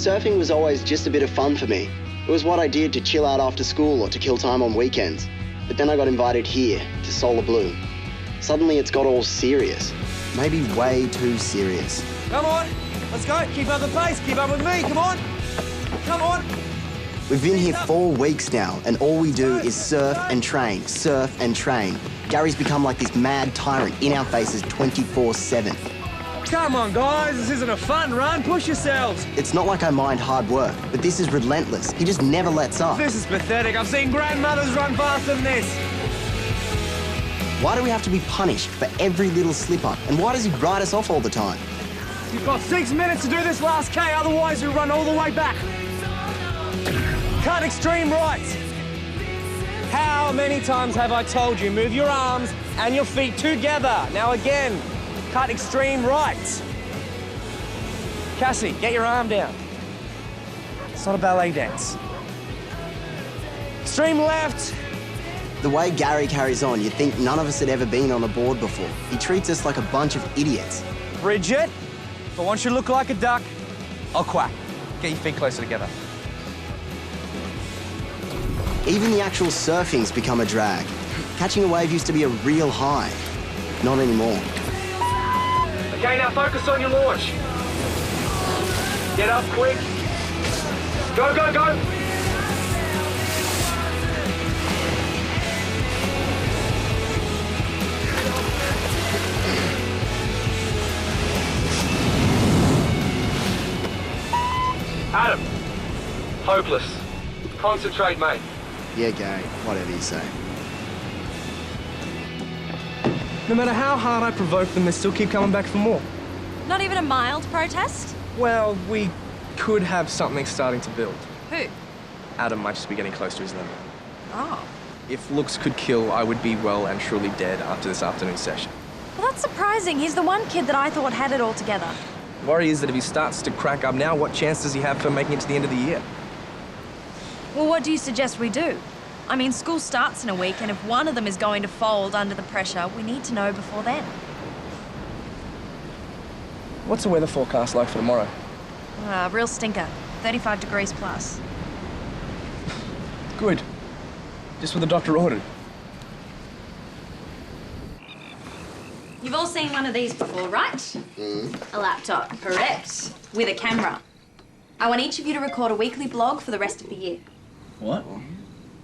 Surfing was always just a bit of fun for me. It was what I did to chill out after school or to kill time on weekends. But then I got invited here, to Solar Blue. Suddenly it's got all serious. Maybe way too serious. Come on, let's go. Keep up the pace. Keep up with me. Come on. Come on. We've been here 4 weeks now, and all we do is surf and train, surf and train. Gary's become like this mad tyrant in our faces 24/7. Come on, guys. This isn't a fun run. Push yourselves. It's not like I mind hard work, but this is relentless. He just never lets up. This is pathetic. I've seen grandmothers run faster than this. Why do we have to be punished for every little slip-up? And why does he write us off all the time? You've got 6 minutes to do this last K, otherwise you'll run all the way back. Cut extreme right. How many times have I told you, move your arms and your feet together? Now again, cut extreme right. Cassie, get your arm down. It's not a ballet dance. Extreme left. The way Garry carries on, you'd think none of us had ever been on a board before. He treats us like a bunch of idiots. Bridget, if I want you to look like a duck, I'll quack. Get your feet closer together. Even the actual surfing's become a drag. Catching a wave used to be a real high. Not anymore. Okay, now focus on your launch. Get up quick. Go, go, go. Adam, hopeless. Concentrate, mate. Yeah, Garry, whatever you say. No matter how hard I provoke them, they still keep coming back for more. Not even a mild protest? Well, we could have something starting to build. Who? Adam might just be getting close to his limit. Oh. If looks could kill, I would be well and truly dead after this afternoon session. Well, that's surprising. He's the one kid that I thought had it all together. The worry is that if he starts to crack up now, what chance does he have for making it to the end of the year? Well, what do you suggest we do? I mean, school starts in a week, and if one of them is going to fold under the pressure, we need to know before then. What's the weather forecast like for tomorrow? Real stinker. 35 degrees plus. Good. Just what the doctor ordered. You've all seen one of these before, right? A laptop, correct. With a camera. I want each of you to record a weekly blog for the rest of the year. What?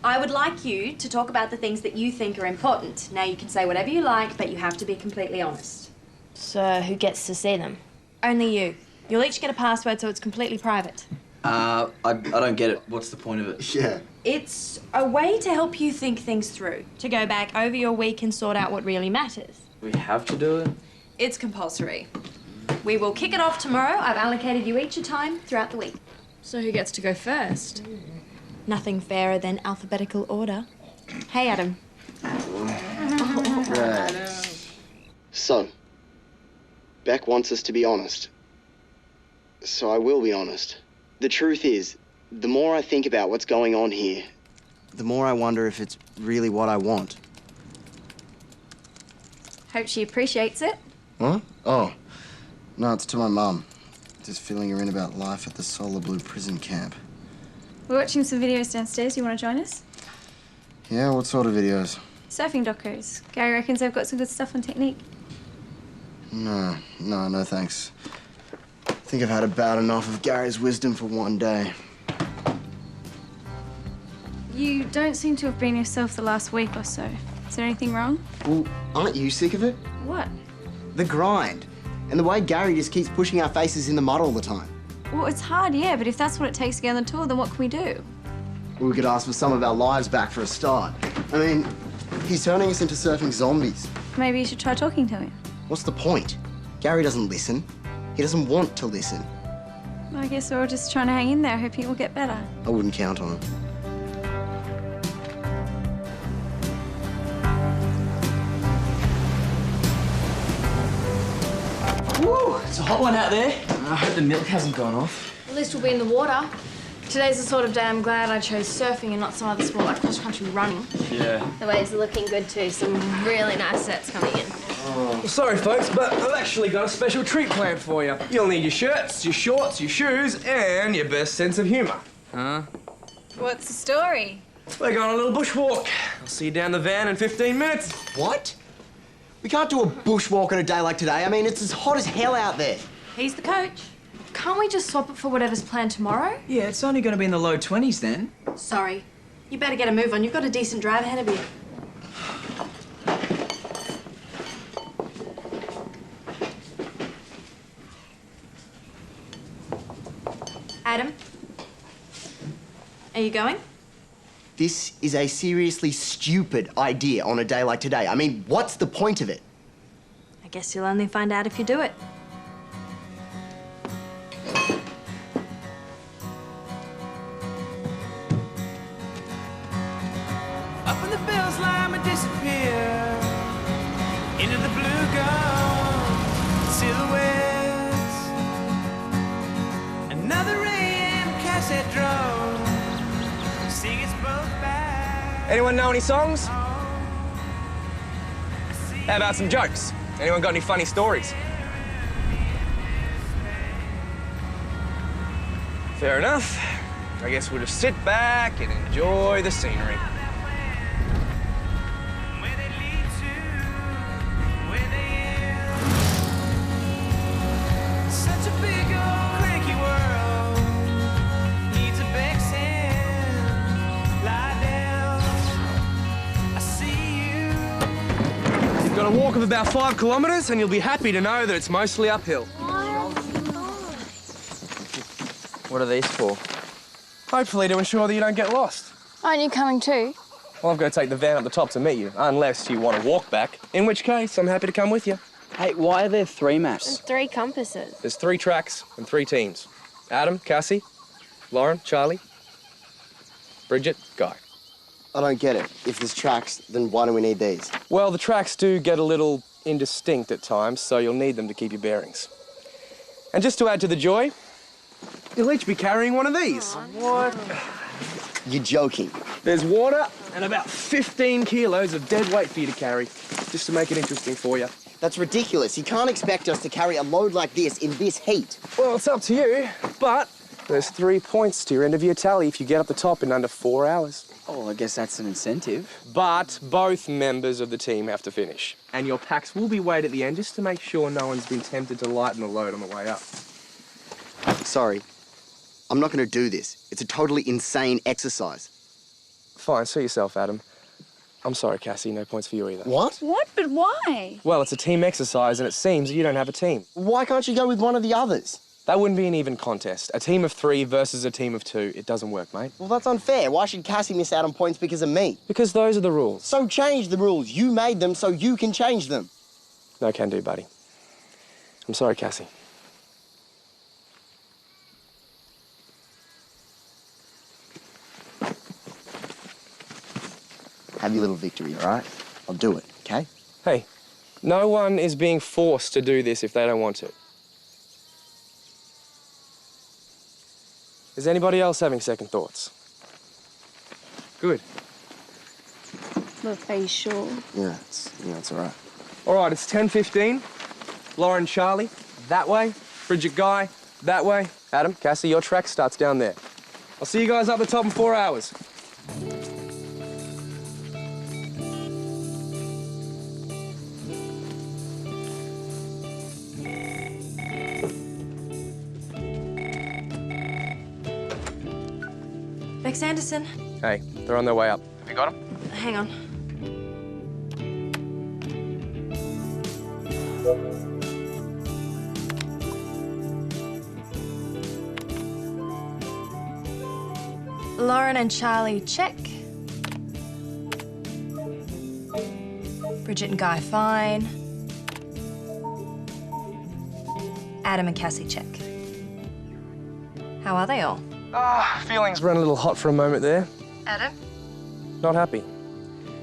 I would like you to talk about the things that you think are important. Now, you can say whatever you like, but you have to be completely honest. So who gets to see them? Only you. You'll each get a password, so it's completely private. I don't get it. What's the point of it? Yeah. It's a way to help you think things through, to go back over your week and sort out what really matters. We have to do it? It's compulsory. We will kick it off tomorrow. I've allocated you each a time throughout the week. So who gets to go first? Nothing fairer than alphabetical order. Hey, Adam. So, Beck wants us to be honest. So I will be honest. The truth is, the more I think about what's going on here, the more I wonder if it's really what I want. Hope she appreciates it. What? Oh. No, it's to my mum. Just filling her in about life at the Solar Blue prison camp. We're watching some videos downstairs. You want to join us? Yeah, what sort of videos? Surfing docos. Garry reckons they've got some good stuff on technique. No thanks. I think I've had about enough of Gary's wisdom for one day. You don't seem to have been yourself the last week or so. Is there anything wrong? Well, aren't you sick of it? What? The grind. And the way Garry just keeps pushing our faces in the mud all the time. Well, it's hard, yeah, but if that's what it takes to get on the tour, then what can we do? We could ask for some of our lives back for a start. I mean, he's turning us into surfing zombies. Maybe you should try talking to him. What's the point? Garry doesn't listen. He doesn't want to listen. I guess we're all just trying to hang in there, hoping it will get better. I wouldn't count on him. Woo! It's a hot one out there. I hope the milk hasn't gone off. At least we'll be in the water. Today's the sort of day I'm glad I chose surfing and not some other sport like cross-country running. Yeah. The waves are looking good too. Some really nice sets coming in. Well, sorry, folks, but I've actually got a special treat planned for you. You'll need your shirts, your shorts, your shoes, and your best sense of humour. Huh? What's the story? We're going on a little bushwalk. I'll see you down the van in 15 minutes. What? We can't do a bushwalk on a day like today. I mean, it's as hot as hell out there. He's the coach. Can't we just swap it for whatever's planned tomorrow? Yeah, it's only going to be in the low 20s then. Sorry. You better get a move on. You've got a decent drive ahead of you. Adam? Are you going? This is a seriously stupid idea on a day like today. I mean, what's the point of it? I guess you'll only find out if you do it. Up in the bills line and disappear into the blue gold silhouettes. Another AM cassette drone. Sing us both back. Anyone know any songs? How about some jokes? Anyone got any funny stories? Fair enough. I guess we'll just sit back and enjoy the scenery. Where they lead to, where they end. Such a big old cranky world needs a back sand. Lie down. I see you. You've got a walk of about 5 kilometres and you'll be happy to know that it's mostly uphill. What are these for? Hopefully to ensure that you don't get lost. Aren't you coming too? Well, I've got to take the van up the top to meet you, unless you want to walk back, in which case I'm happy to come with you. Hey, why are there 3 maps? 3 compasses. There's 3 tracks and 3 teams. Adam, Cassie, Lauren, Charlie, Bridget, Guy. I don't get it. If there's tracks, then why do we need these? Well, the tracks do get a little indistinct at times, so you'll need them to keep your bearings. And just to add to the joy, you'll each be carrying one of these. What? You're joking. There's water and about 15 kilos of dead weight for you to carry, just to make it interesting for you. That's ridiculous. You can't expect us to carry a load like this in this heat. Well, it's up to you, but there's 3 points to your end of your tally if you get up the top in under 4 hours. Oh, well, I guess that's an incentive. But both members of the team have to finish. And your packs will be weighed at the end just to make sure no one's been tempted to lighten the load on the way up. Sorry. I'm not going to do this. It's a totally insane exercise. Fine, suit yourself, Adam. I'm sorry, Cassie, no points for you either. What? What? But why? Well, it's a team exercise and it seems that you don't have a team. Why can't you go with one of the others? That wouldn't be an even contest. A team of 3 versus a team of 2. It doesn't work, mate. Well, that's unfair. Why should Cassie miss out on points because of me? Because those are the rules. So change the rules. You made them so you can change them. No can do, buddy. I'm sorry, Cassie. Have your little victory, all right? I'll do it, okay? Hey, no one is being forced to do this if they don't want to. Is anybody else having second thoughts? Good. Look, are you sure? Yeah, it's all right. All right, it's 10:15. Lauren, Charlie, that way. Bridget, Guy, that way. Adam, Cassie, your track starts down there. I'll see you guys up the top in 4 hours. Bex Anderson. Hey, they're on their way up. Have you got them? Hang on. Lauren and Charlie, check. Bridget and Guy, fine. Adam and Cassie, check. How are they all? Feelings ran a little hot for a moment there. Adam? Not happy.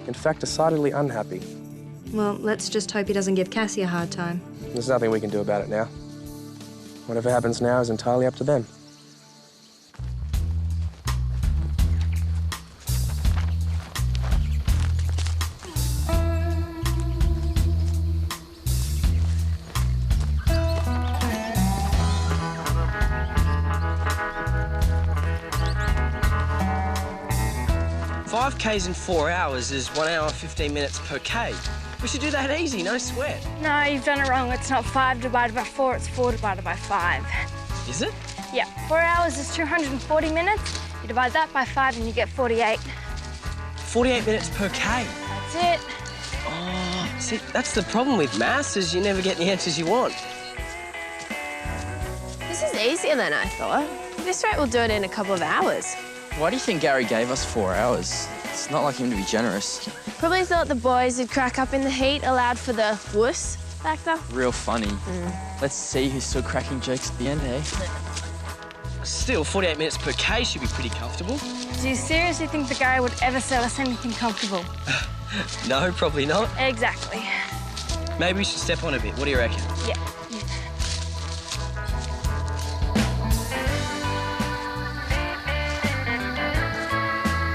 In fact, decidedly unhappy. Well, let's just hope he doesn't give Cassie a hard time. There's nothing we can do about it now. Whatever happens now is entirely up to them. 5Ks in 4 hours is 1 hour 15 minutes per K. We should do that easy, no sweat. No, you've done it wrong. It's not 5 divided by 4, it's 4 divided by 5. Is it? Yeah, 4 hours is 240 minutes. You divide that by 5 and you get 48. 48 minutes per K. That's it. Oh, see, that's the problem with maths, is you never get the answers you want. This is easier than I thought. This rate will do it in a couple of hours. Why do you think Garry gave us 4 hours? It's not like him to be generous. Probably thought the boys would crack up in the heat, allowed for the wuss factor. Real funny. Let's see who's still cracking jokes at the end, eh? Still, 48 minutes per K should be pretty comfortable. Do you seriously think the guy would ever sell us anything comfortable? No, probably not. Exactly. Maybe we should step on a bit. What do you reckon? Yeah.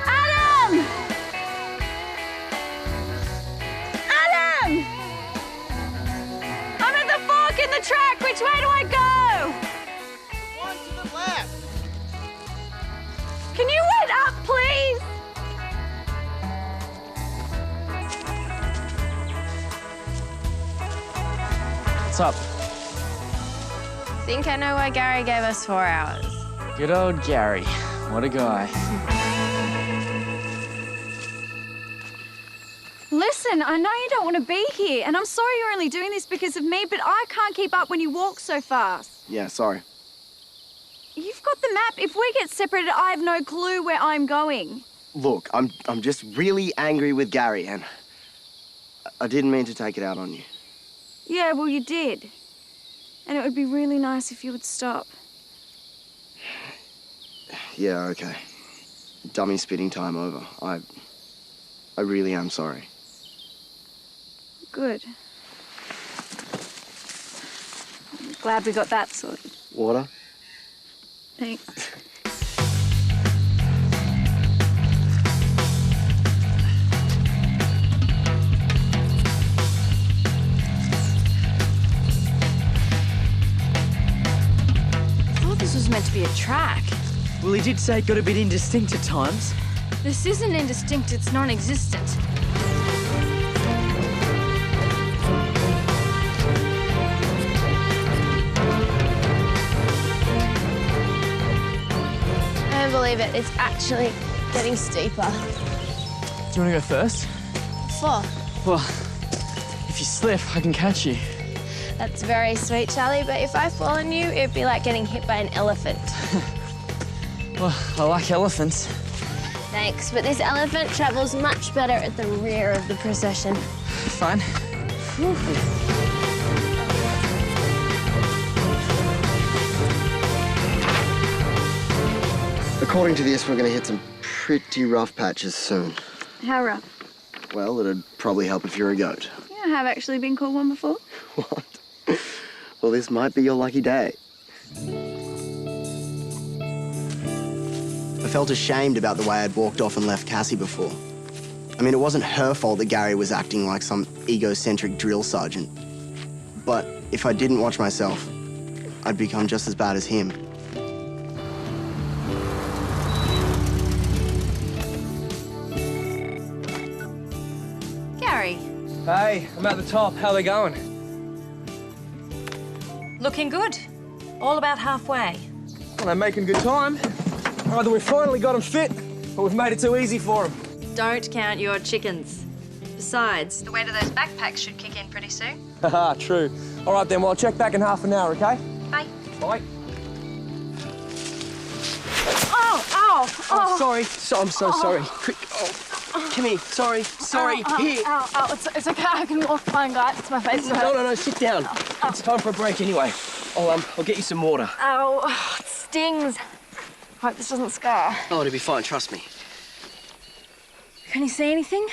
Adam! Adam! I'm at the fork in the track. Which way do I go? One to the left. Can you wait up, please? What's up? Think I know why Garry gave us 4 hours. Good old Garry. What a guy. Listen, I know you don't want to be here, and I'm sorry you're only doing this because of me, but I can't keep up when you walk so fast. Yeah, sorry. You've got the map. If we get separated, I have no clue where I'm going. Look, I'm just really angry with Garry, and I didn't mean to take it out on you. Yeah, well, you did. And it would be really nice if you would stop. Yeah, okay. Dummy spitting time over. I really am sorry. Good. I'm glad we got that sorted. Water? Thanks. I thought this was meant to be a track. Well, he did say it got a bit indistinct at times. This isn't indistinct, it's non-existent. I don't believe it. It's actually getting steeper. Do you want to go first? Four. Well, if you slip, I can catch you. That's very sweet, Charlie, but if I fall on you, it'd be like getting hit by an elephant. Well, I like elephants. Thanks, but this elephant travels much better at the rear of the procession. Fine. According to this, we're gonna hit some pretty rough patches soon. How rough? Well, it'd probably help if you're a goat. Yeah, I have actually been called one before. What? Well, this might be your lucky day. I felt ashamed about the way I'd walked off and left Cassie before. I mean, it wasn't her fault that Garry was acting like some egocentric drill sergeant. But if I didn't watch myself, I'd become just as bad as him. Garry, Hey, I'm at the top. How are they going? looking good. All about halfway. Well, they're making good time. Either we finally got them fit, or we've made it too easy for them. Don't count your chickens. Besides, the weight of those backpacks should kick in pretty soon. Haha, true. All right then, well, I'll check back in half an hour, okay? Bye. Bye. Oh, ow! Oh, sorry. I'm so sorry. Quick. Oh. Come here. Sorry. Here. Ow, it's okay, I can walk fine, guys. It's my face. No, sit down. It's time for a break anyway. I'll get you some water. Ow, it stings. Hope this doesn't scar. Oh, it'll be fine, trust me. Can you see anything?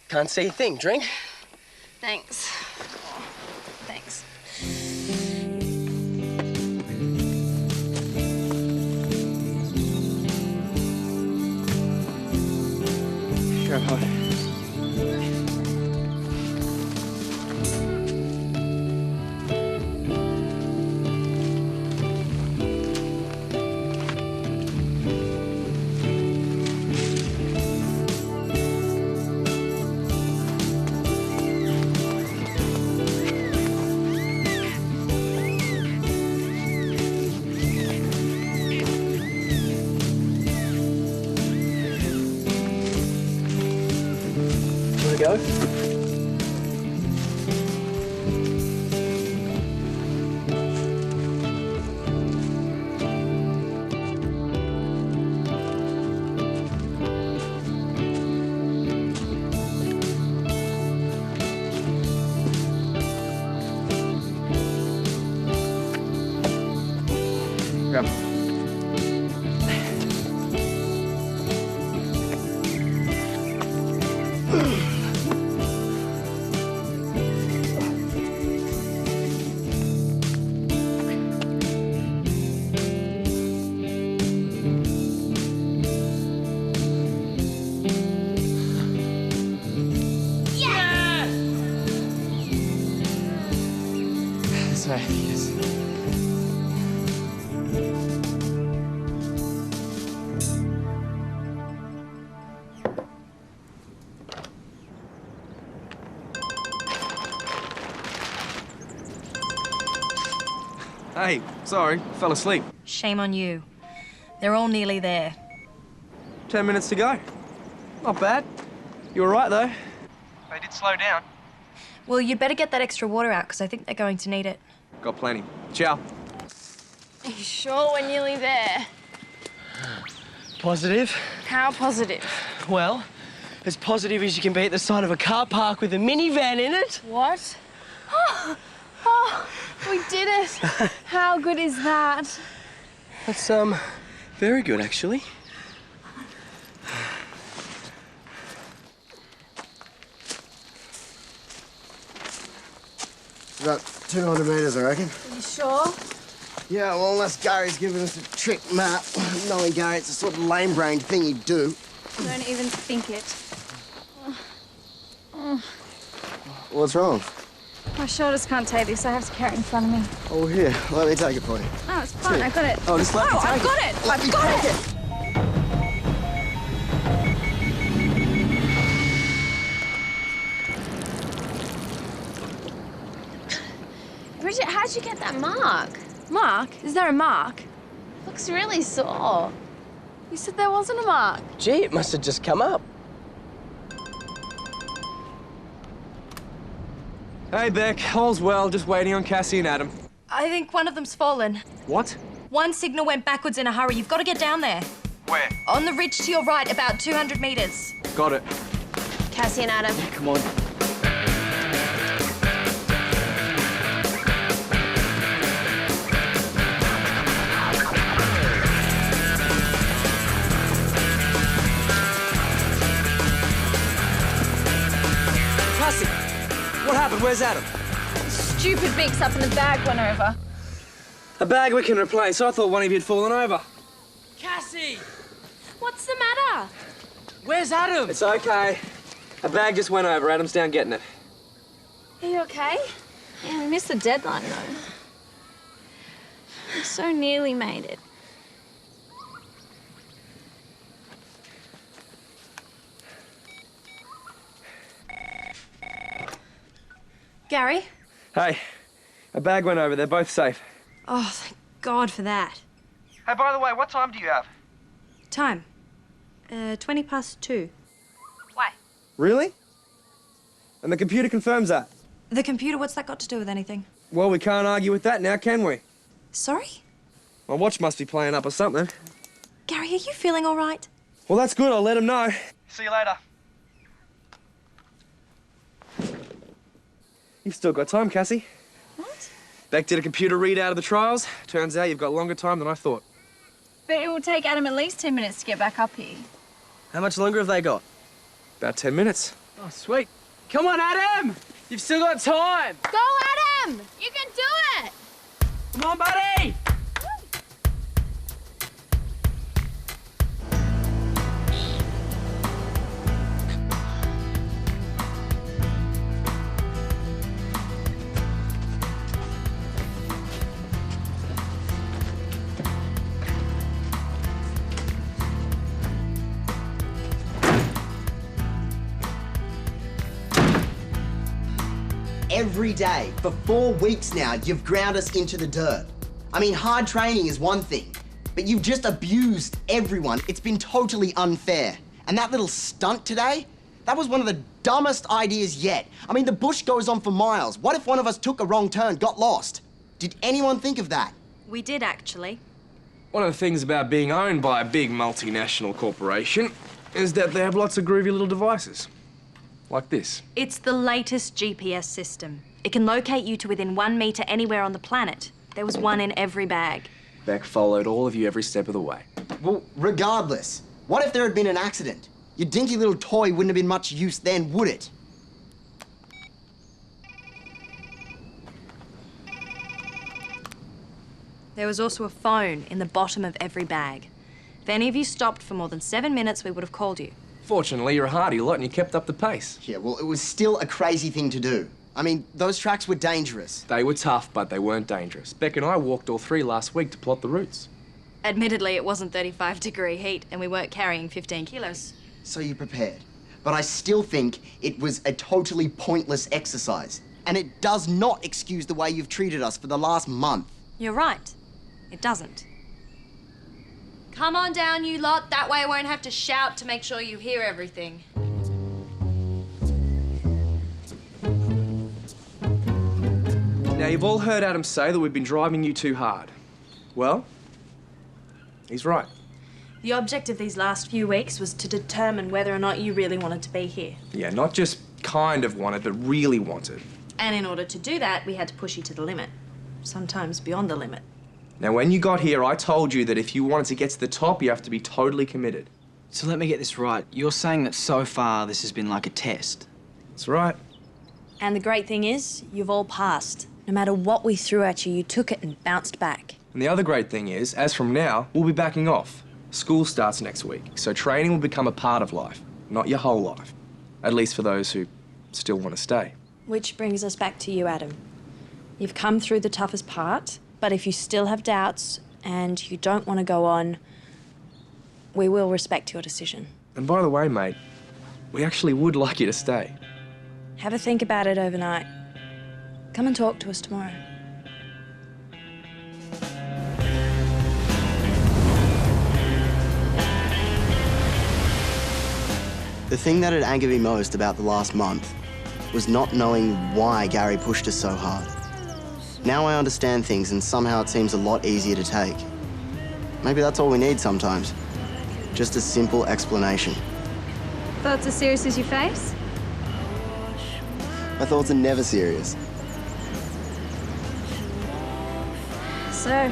Can't see a thing. Drink? Thanks. Thanks. Go hard. go. Grab. Sorry, yes. Hey, sorry, fell asleep. Shame on you. They're all nearly there. 10 minutes to go. Not bad. You all right, though? They did slow down. Well, you'd better get that extra water out, because I think they're going to need it. Got plenty. Ciao. Are you sure we're nearly there? Positive? How positive? Well, as positive as you can be at the side of a car park with a minivan in it. What? Oh, we did it. How good is that? That's, very good, actually. About 200 metres, I reckon. Are you sure? Yeah, well, unless Gary's giving us a trick map. Knowing Gary, it's the sort of lame-brained thing he'd do. Don't even think it. What's wrong? My shoulders can't take this. I have to carry it in front of me. Oh, here, let me take it for you. No, it's fine. I got it. Oh, just let me take I've it. got it. Let me I've got take it. Bridget, how'd you get that mark? Mark? Is there a mark? Looks really sore. You said there wasn't a mark. Gee, it must have just come up. Hey, Beck. All's well. Just waiting on Cassie and Adam. I think one of them's fallen. What? One signal went backwards in a hurry. You've got to get down there. Where? On the ridge to your right, about 200 metres. Got it. Cassie and Adam. Come on. Cassie! What happened? Where's Adam? Stupid mix up in the bag went over. A bag we can replace. I thought one of you had fallen over. Cassie! What's the matter? Where's Adam? It's okay. A bag just went over. Adam's down getting it. Are you okay? Yeah, we missed the deadline, though. We so nearly made it. Gary? Hey, a bag went over. They're both safe. Oh, thank God for that. Hey, by the way, what time do you have? Time? 2:20. Why? Really? And the computer confirms that. The computer, what's that got to do with anything? Well, we can't argue with that now, can we? Sorry? My watch must be playing up or something. Gary, are you feeling all right? Well, that's good. I'll let him know. See you later. You've still got time, Cassie. What? Beck did a computer readout of the trials. Turns out you've got longer time than I thought. But it will take Adam at least 10 minutes to get back up here. How much longer have they got? About 10 minutes. Oh, sweet. Come on, Adam! You've still got time! Go, Adam! You can do it! Come on, buddy! Every day, for 4 weeks now, you've ground us into the dirt. I mean, hard training is one thing, but you've just abused everyone. It's been totally unfair. And that little stunt today, That was one of the dumbest ideas yet. I mean, the bush goes on for miles. What if one of us took a wrong turn, got lost? Did anyone think of that? We did, actually. One of the things about being owned by a big multinational corporation is that they have lots of groovy little devices. Like this. It's the latest GPS system. It can locate you to within 1 metre anywhere on the planet. There was one in every bag. Beck followed all of you every step of the way. Well, regardless, what if there had been an accident? Your dinky little toy wouldn't have been much use then, would it? There was also a phone in the bottom of every bag. If any of you stopped for more than 7 minutes, we would have called you. Fortunately, you're a hardy lot and you kept up the pace. Yeah, well, it was still a crazy thing to do. I mean, those tracks were dangerous. They were tough, but they weren't dangerous. Beck and I walked all 3 last week to plot the routes. Admittedly, it wasn't 35-degree heat and we weren't carrying 15 kilos. So you prepared. But I still think it was a totally pointless exercise. And it does not excuse the way you've treated us for the last month. You're right. It doesn't. Come on down, you lot. That way I won't have to shout to make sure you hear everything. Now, you've all heard Adam say that we've been driving you too hard. Well, he's right. The object of these last few weeks was to determine whether or not you really wanted to be here. Yeah, not just kind of wanted, but really wanted. And in order to do that, we had to push you to the limit. Sometimes beyond the limit. Now, when you got here, I told you that if you wanted to get to the top, you have to be totally committed. So let me get this right. You're saying that so far this has been like a test? That's right. And the great thing is, you've all passed. No matter what we threw at you, you took it and bounced back. And the other great thing is, as from now, we'll be backing off. School starts next week, so training will become a part of life, not your whole life. At least for those who still want to stay. Which brings us back to you, Adam. You've come through the toughest part, but if you still have doubts and you don't want to go on, we will respect your decision. And by the way, mate, we actually would like you to stay. Have a think about it overnight. Come and talk to us tomorrow. The thing that had angered me most about the last month was not knowing why Garry pushed us so hard. Now I understand things and somehow it seems a lot easier to take. Maybe that's all we need sometimes. Just a simple explanation. Thoughts as serious as your face? My thoughts are never serious. So,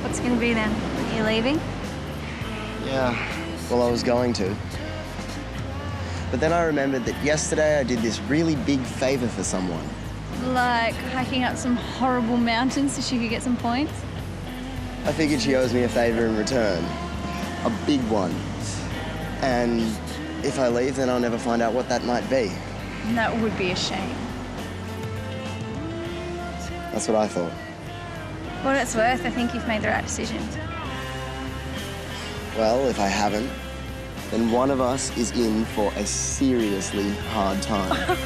what's it gonna be then? Are you leaving? Yeah, well, I was going to. But then I remembered that yesterday I did this really big favor for someone. Like hiking up some horrible mountains so she could get some points? I figured she owes me a favor in return. A big one. And if I leave, then I'll never find out what that might be. That would be a shame. That's what I thought. What it's worth, I think you've made the right decision. Well, if I haven't, then one of us is in for a seriously hard time.